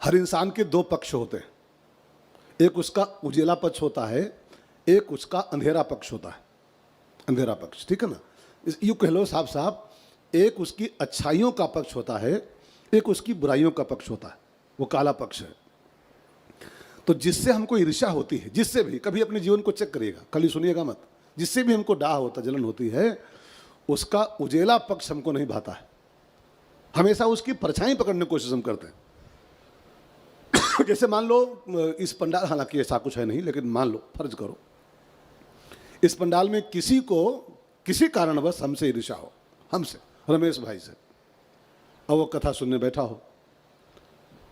हर इंसान के दो पक्ष होते हैं, एक उसका उजेला पक्ष होता है, एक उसका अंधेरा पक्ष होता है, अंधेरा पक्ष, ठीक है ना। यूँ कह लो साफ साफ, एक उसकी अच्छाइयों का पक्ष होता है, एक उसकी बुराइयों का पक्ष होता है, वो काला पक्ष है। तो जिससे हमको ईर्ष्या होती है, जिससे भी, कभी अपने जीवन को चेक करिएगा, खाली सुनिएगा मत, जिससे भी हमको डाह होता, जलन होती है, उसका उजेला पक्ष हमको नहीं भाता है, हमेशा उसकी परछाई पकड़ने की कोशिश हम करते हैं। जैसे मान लो इस पंडाल, हालांकि ऐसा कुछ है नहीं, लेकिन मान लो, फर्ज करो इस पंडाल में किसी को किसी कारणवश हमसे ईर्ष्या हो, हमसे, रमेश भाई से, और वो कथा सुनने बैठा हो,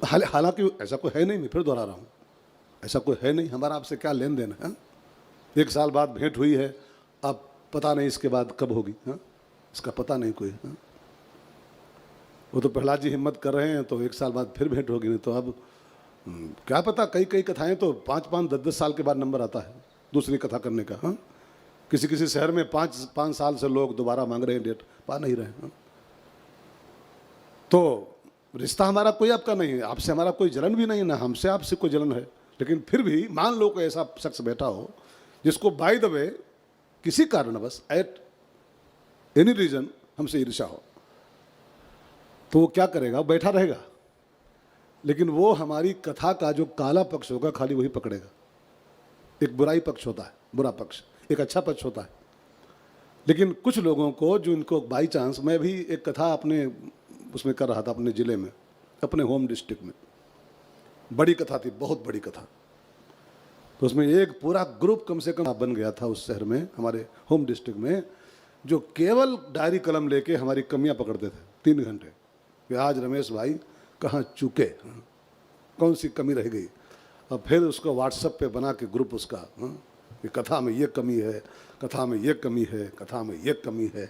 हालांकि ऐसा कोई है नहीं, मैं फिर दोहरा रहा हूँ, ऐसा कोई है नहीं, हमारा आपसे क्या लेन देन है? 1 साल बाद भेंट हुई है, अब पता नहीं इसके बाद कब होगी, इसका पता नहीं कोई। वो तो प्रहलाद जी हिम्मत कर रहे हैं तो 1 साल बाद फिर भेंट होगी, नहीं तो अब क्या पता, कई कई कथाएं तो 5-5, 10-10 साल के बाद नंबर आता है दूसरी कथा करने का। किसी किसी शहर में 5 साल से लोग दोबारा मांग रहे हैं, डेट पा नहीं रहे। तो रिश्ता हमारा कोई आपका नहीं है, आपसे हमारा कोई जलन भी नहीं है, ना हमसे आपसे कोई जलन है, लेकिन फिर भी मान लो कोई ऐसा शख्स बैठा हो जिसको बाय द वे किसी कारणवश एट एनी रीजन हमसे ईर्ष्या हो, तो वो क्या करेगा? बैठा रहेगा, लेकिन वो हमारी कथा का जो काला पक्ष होगा खाली वही पकड़ेगा। एक बुराई पक्ष होता है, बुरा पक्ष, एक अच्छा पक्ष होता है। लेकिन कुछ लोगों को जो इनको बाई चांस, मैं भी एक कथा अपने उसमें कर रहा था, अपने ज़िले में, अपने होम डिस्ट्रिक्ट में, बड़ी कथा थी, बहुत बड़ी कथा। तो उसमें एक पूरा ग्रुप कम से कम बन गया था उस शहर में, हमारे होम डिस्ट्रिक्ट में, जो केवल डायरी कलम लेके हमारी कमियां पकड़ते थे 3 घंटे कि आज रमेश भाई कहाँ चूके, कौन सी कमी रह गई, और फिर उसको व्हाट्सएप पे बना के ग्रुप उसका, कि कथा में ये कमी है, कथा में ये कमी है, कथा में ये कमी है।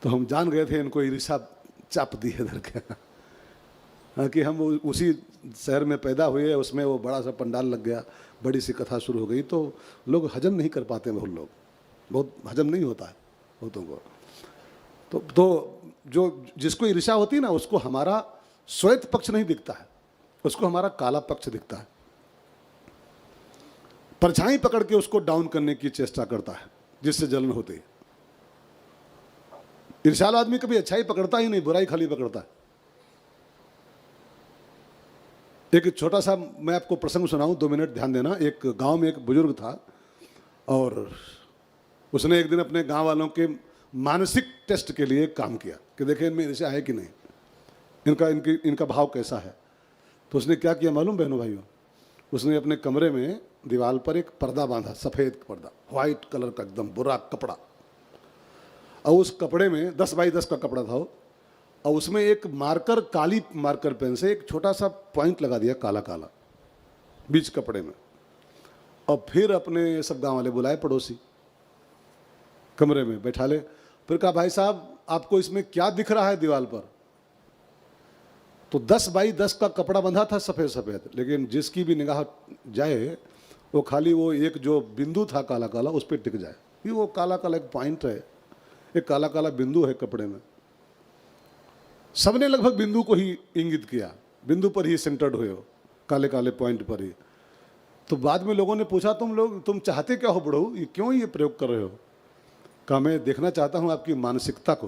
तो हम जान गए थे इनको ईर्ष्या चाप दी है इधर के, कि हम उसी शहर में पैदा हुए, उसमें वो बड़ा सा पंडाल लग गया, बड़ी सी कथा शुरू हो गई, तो लोग हजम नहीं कर पाते, बहुत हजम नहीं होता है बहुतों को। तो जो जिसको ईर्ष्या होती है ना, उसको हमारा श्वेत पक्ष नहीं दिखता है, उसको हमारा काला पक्ष दिखता है, परछाई पकड़ के उसको डाउन करने की चेष्टा करता है, जिससे जलन होती है। ईर्ष्यालु आदमी कभी अच्छाई पकड़ता ही नहीं, बुराई खाली पकड़ता है। एक छोटा सा मैं आपको प्रसंग सुनाऊं, 2 मिनट ध्यान देना। एक गांव में एक बुजुर्ग था, और उसने एक दिन अपने गांव वालों के मानसिक टेस्ट के लिए काम किया कि देखें इनमें ईर्ष्या है कि नहीं, इनका भाव कैसा है। तो उसने क्या किया मालूम बहनों भाइयों, उसने अपने कमरे में दीवार पर एक पर्दा बांधा, सफ़ेद पर्दा, व्हाइट कलर का एकदम बुरा कपड़ा, और उस कपड़े में 10 बाई 10 का कपड़ा था वो, और उसमें एक मार्कर, काली मार्कर पेन से एक छोटा सा पॉइंट लगा दिया, काला काला, बीच कपड़े में। और फिर अपने सब गांव वाले बुलाए, पड़ोसी कमरे में बैठा ले, फिर कहा भाई साहब आपको इसमें क्या दिख रहा है दीवार पर? तो 10 बाई 10 का कपड़ा बंधा था, सफ़ेद सफ़ेद, लेकिन जिसकी भी निगाह जाए वो खाली वो एक जो बिंदु था काला काला, उस पर टिक जाए। ये वो काला काला एक पॉइंट है, एक काला काला बिंदु है कपड़े में। सबने लगभग बिंदु को ही इंगित किया, बिंदु पर ही सेंटर्ड हुए हो, काले काले पॉइंट पर ही। तो बाद में लोगों ने पूछा तुम चाहते क्या हो बड़ो, ये क्यों ये प्रयोग कर रहे हो? कहा मैं देखना चाहता हूं आपकी मानसिकता को,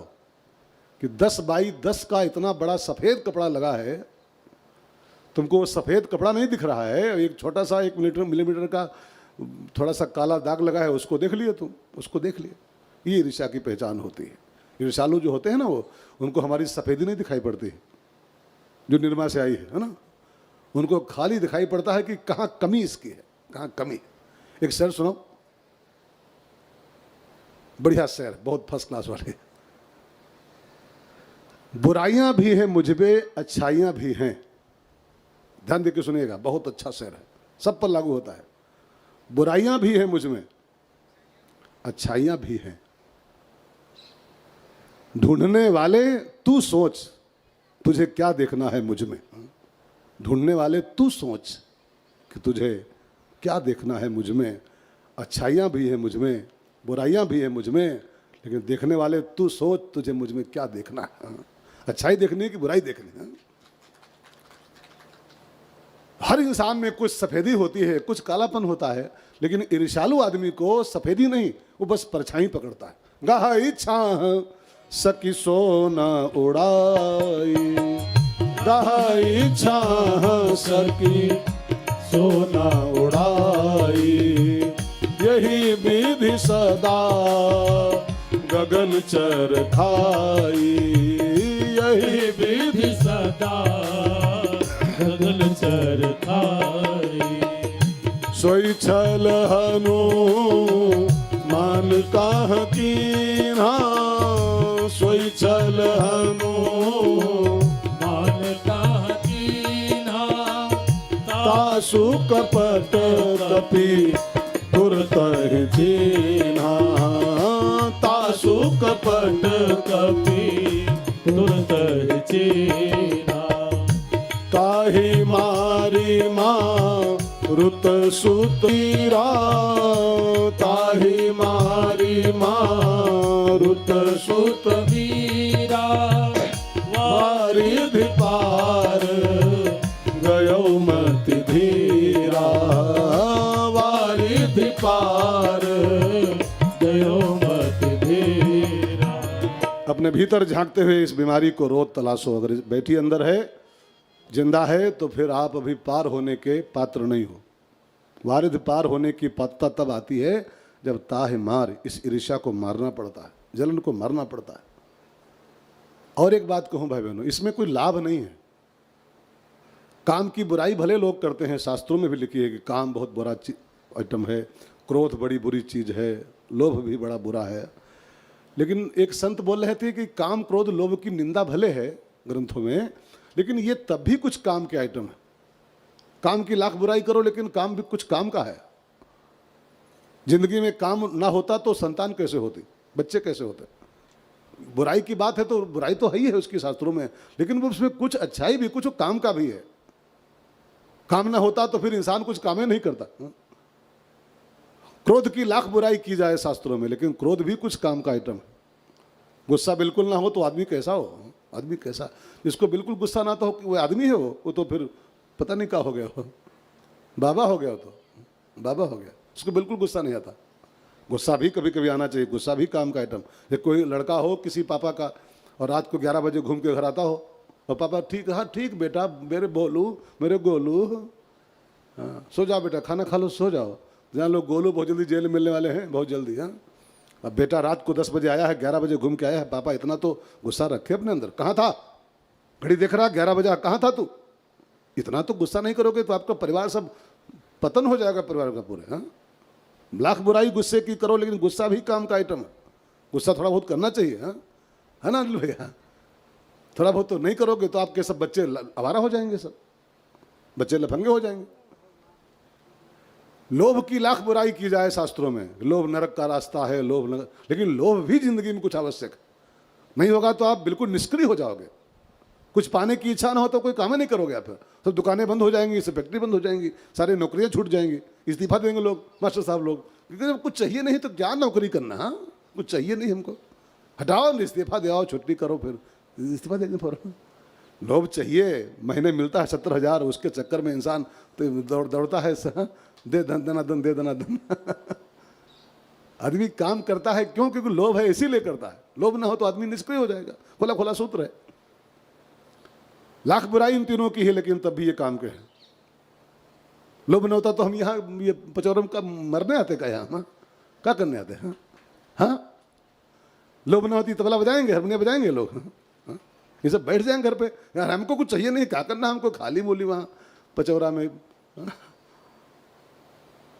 कि 10 बाई 10 का इतना बड़ा सफ़ेद कपड़ा लगा है, तुमको वो सफ़ेद कपड़ा नहीं दिख रहा है, एक छोटा सा 1 मिलीमीटर का थोड़ा सा काला दाग लगा है, उसको देख लिए तुम, उसको देख लिए। ये ईर्ष्या की पहचान होती है। ईर्ष्यालु जो होते हैं ना, वो उनको हमारी सफ़ेदी नहीं दिखाई पड़ती, जो निर्मा से आई है ना, उनको खाली दिखाई पड़ता है कि कहाँ कमी इसकी है, कहाँ कमी। एक शेर सुनो, बढ़िया शेर, बहुत फर्स्ट क्लास वाले। बुराइयां भी हैं मुझ में, अच्छाइयां भी हैं। ध्यान देकर सुनिएगा, बहुत अच्छा शेर है, सब पर लागू होता है। बुराइयां भी हैं मुझ में, अच्छाइयां भी हैं। ढूंढने वाले तू सोच, तुझे क्या देखना है मुझ में। ढूंढने वाले तू सोच कि तुझे क्या देखना है मुझ में। अच्छाइयाँ भी हैं मुझ में, बुराइयाँ भी हैं मुझ में, लेकिन देखने वाले तू सोच, तुझे मुझ में क्या देखना है। अच्छाई देखनी है कि बुराई देखनी है? हर इंसान में कुछ सफ़ेदी होती है, कुछ कालापन होता है, लेकिन ईर्ष्यालु आदमी को सफ़ेदी नहीं, वो बस परछाई पकड़ता है। गाई छाह सकी सोना उड़ाई, गाई छाह सकी सोना उड़ाई, यही विधि सदा गगन चर खाई, यही विधि सदा गगन चर खाई। सोई छल हनु मान काह कीन्हा, सोई छल हनु मान काह कीन्हा, तासु कपट कपि तुरत चीन्हा, तासु कपट कपि तुरत चीन्हा। ताहि मारी माँ रुत सुतीरा, ताहि मारी माँ रुत सुत वीरा, वारिधि पार गयो मति धीरा, वारिधि पार गयो मति धीरा। अपने भीतर झांकते हुए इस बीमारी को रोज तलाशो। अगर बैठी अंदर है, जिंदा है, तो फिर आप अभी पार होने के पात्र नहीं हो। वारिध पार होने की पात्रता तब आती है जब ताह मार, इस ईर्ष्या को मारना पड़ता है, जलन को मारना पड़ता है। और एक बात कहूं भाई बहनों, इसमें कोई लाभ नहीं है। काम की बुराई भले लोग करते हैं, शास्त्रों में भी लिखी है कि काम बहुत बुरा आइटम है, क्रोध बड़ी बुरी चीज है, लोभ भी बड़ा बुरा है। लेकिन एक संत बोल रहे थे कि काम क्रोध लोभ की निंदा भले है ग्रंथों में, लेकिन ये तब भी कुछ काम के आइटम है। काम की लाख बुराई करो, लेकिन काम भी कुछ काम का है। जिंदगी में काम ना होता तो संतान कैसे होती, बच्चे कैसे होते। बुराई की बात है तो बुराई तो है ही है उसकी शास्त्रों में, लेकिन वो उसमें कुछ अच्छाई भी, कुछ काम का भी है। काम ना होता तो फिर इंसान कुछ काम ही नहीं करता। क्रोध की लाख बुराई की जाए शास्त्रों में, लेकिन क्रोध भी कुछ काम का आइटम है। गुस्सा बिल्कुल ना हो तो आदमी कैसा हो, आदमी कैसा। जिसको बिल्कुल गुस्सा ना तो हो कि वो आदमी है, वो तो फिर पता नहीं क्या हो गया हो, बाबा हो गया हो, तो बाबा हो गया। उसको बिल्कुल गुस्सा नहीं आता। गुस्सा भी कभी कभी आना चाहिए, गुस्सा भी काम का आइटम। एक कोई लड़का हो किसी पापा का और रात को 11 बजे घूम के घर आता हो और पापा ठीक, हाँ ठीक बेटा, मेरे बोलू, मेरे गोलू, हाँ सो जाओ बेटा, खाना खा लो, सो जाओ। जहाँ लोग गोलू बहुत जल्दी जेल मिलने वाले हैं, बहुत जल्दी। हाँ अब बेटा रात को 10 बजे आया है, 11 बजे घूम के आया है, पापा इतना तो गुस्सा रखे अपने अंदर। कहाँ था, घड़ी देख रहा 11 बजे, कहाँ था तू। इतना तो गुस्सा नहीं करोगे तो आपका परिवार सब पतन हो जाएगा, परिवार का पूरे। हाँ लाख बुराई गुस्से की करो, लेकिन गुस्सा भी काम का आइटम है। गुस्सा थोड़ा बहुत करना चाहिए, हाँ है ना अनिल भैया। थोड़ा बहुत तो नहीं करोगे तो आपके सब बच्चे आवारा हो जाएंगे, सब बच्चे लफंगे हो जाएंगे। लोभ की लाख बुराई की जाए शास्त्रों में, लोभ नरक का रास्ता है, लोभ नरक, लेकिन लोभ भी जिंदगी में कुछ आवश्यक है। नहीं होगा तो आप बिल्कुल निष्क्रिय हो जाओगे। कुछ पाने की इच्छा ना हो तो कोई काम नहीं करोगे आप। तो दुकानें बंद हो जाएंगी, फैक्ट्री बंद हो जाएंगी, सारी नौकरियां छूट जाएंगी, इस्तीफा देंगे लोग, मास्टर साहब लोग, क्योंकि जब कुछ चाहिए नहीं तो क्या नौकरी करना। हाँ कुछ चाहिए नहीं हमको, हटाओ, इस्तीफा दे आओ, छुट्टी करो, फिर इस्तीफा देंगे फौरन। लोभ चाहिए, महीने मिलता है 70,000, उसके चक्कर में इंसान तो दौड़ता है, दे दनादन, दे दनादन। आदमी काम करता है क्यों, क्योंकि लोभ है इसीलिए करता है। लोभ ना हो तो आदमी निष्क्रिय हो जाएगा। खुला खुला सूत्र है। लाख बुराई इन तीनों की है, लेकिन तब भी ये काम के हैं। लोभ न होता तो हम यहाँ ये पचौरम का मरने आते क्या, यहाँ क्या करने आते हैं। हाँ लोभ न होती तबला बजाएंगे, हारमोनियम बजाएंगे लोग। हाँ? ये सब बैठ जाएंगे घर पे, यार हमको कुछ चाहिए नहीं, क्या करना हमको, खाली बोली वहाँ पचौरा में। हाँ?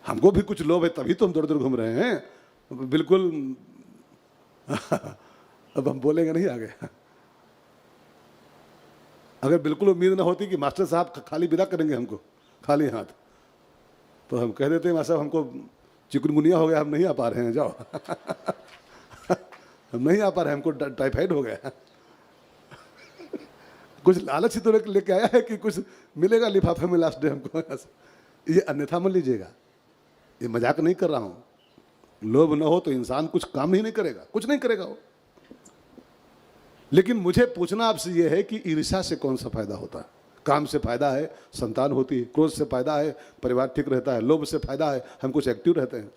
हमको भी कुछ लोभ है, तभी तो हम दौड़ दौड़ घूम रहे हैं बिल्कुल। अब हम बोलेंगे नहीं आगे। अगर बिल्कुल उम्मीद ना होती कि मास्टर साहब खाली विदा करेंगे हमको खाली हाथ, तो हम कह देते हैं मास्टर साहब हमको चिकनगुनिया हो गया, हम नहीं आ पा रहे हैं, जाओ। हम नहीं आ पा रहे हैं, हमको टाइफाइड हो गया। कुछ लालच ही तो लेके आया है कि कुछ मिलेगा लिफाफे में लास्ट डे हमको। ये अन्यथा मत लीजिएगा, ये मजाक नहीं कर रहा हूँ। लोभ न हो तो इंसान कुछ काम ही नहीं करेगा, कुछ नहीं करेगा वो। लेकिन मुझे पूछना आपसे ये है कि ईर्ष्या से कौन सा फायदा होता है। काम से फायदा है, संतान होती है। क्रोध से फायदा है, परिवार ठीक रहता है। लोभ से फायदा है, हम कुछ एक्टिव रहते हैं।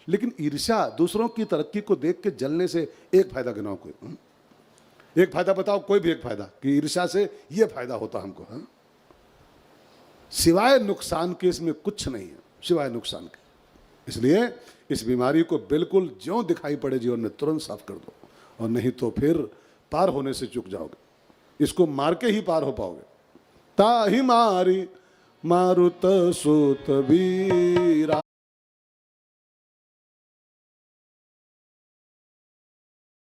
लेकिन ईर्ष्या, दूसरों की तरक्की को देख के जलने से एक फायदा गिनाओ कोई, एक फायदा बताओ, कोई भी एक फायदा कि ईर्ष्या से ये फायदा होता हमको, सिवाय नुकसान के इसमें कुछ नहीं है, सिवाय नुकसान के। इसलिए इस बीमारी को बिल्कुल ज्यों दिखाई पड़े जीवन में तुरंत साफ कर दो, और नहीं तो फिर पार होने से चूक जाओगे। इसको मार के ही पार हो पाओगे। ताहि मारी मारुत सुत वीरा।